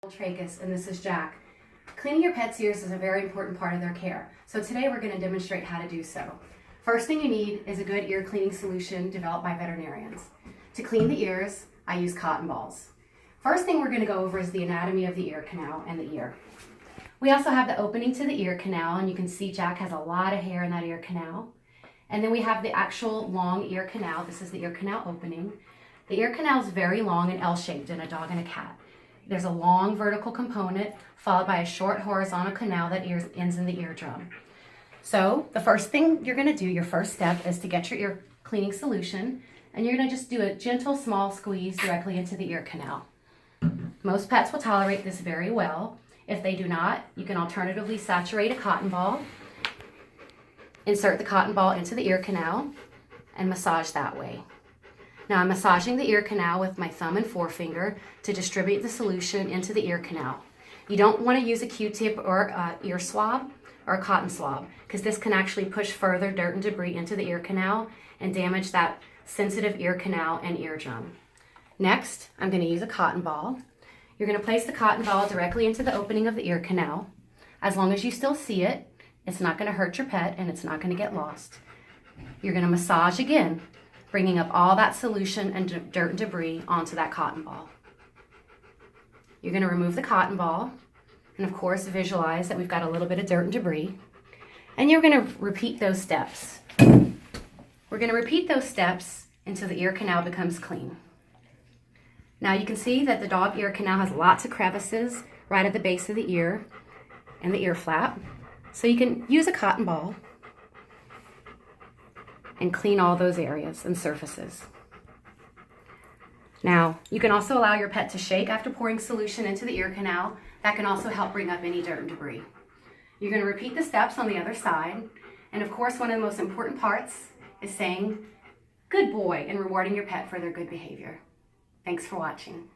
Tragus, and this is Jack. Cleaning your pet's ears is a very important part of their care. So today we're going to demonstrate how to do so. First thing you need is a good ear cleaning solution developed by veterinarians. To clean the ears, I use cotton balls. First thing we're going to go over is the anatomy of the ear canal and the ear. We also have the opening to the ear canal, and you can see Jack has a lot of hair in that ear canal. And then we have the actual long ear canal. This is the ear canal opening. The ear canal is very long and L-shaped in a dog and a cat. There's a long vertical component followed by a short horizontal canal that ends in the eardrum. So the first thing you're going to do, your first step, is to get your ear cleaning solution, and you're going to just do a gentle small squeeze directly into the ear canal. Most pets will tolerate this very well. If they do not, you can alternatively saturate a cotton ball, insert the cotton ball into the ear canal, and massage that way. Now I'm massaging the ear canal with my thumb and forefinger to distribute the solution into the ear canal. You don't want to use a Q-tip or an ear swab or a cotton swab, because this can actually push further dirt and debris into the ear canal and damage that sensitive ear canal and eardrum. Next, I'm going to use a cotton ball. You're going to place the cotton ball directly into the opening of the ear canal. As long as you still see it, it's not going to hurt your pet and it's not going to get lost. You're going to massage again, bringing up all that solution and dirt and debris onto that cotton ball. You're going to remove the cotton ball, and of course visualize that we've got a little bit of dirt and debris, and you're going to repeat those steps. We're going to repeat those steps until the ear canal becomes clean. Now you can see that the dog ear canal has lots of crevices right at the base of the ear and the ear flap, so you can use a cotton ball and clean all those areas and surfaces. Now, you can also allow your pet to shake after pouring solution into the ear canal. That can also help bring up any dirt and debris. You're going to repeat the steps on the other side. And of course, one of the most important parts is saying, "Good boy," and rewarding your pet for their good behavior. Thanks for watching.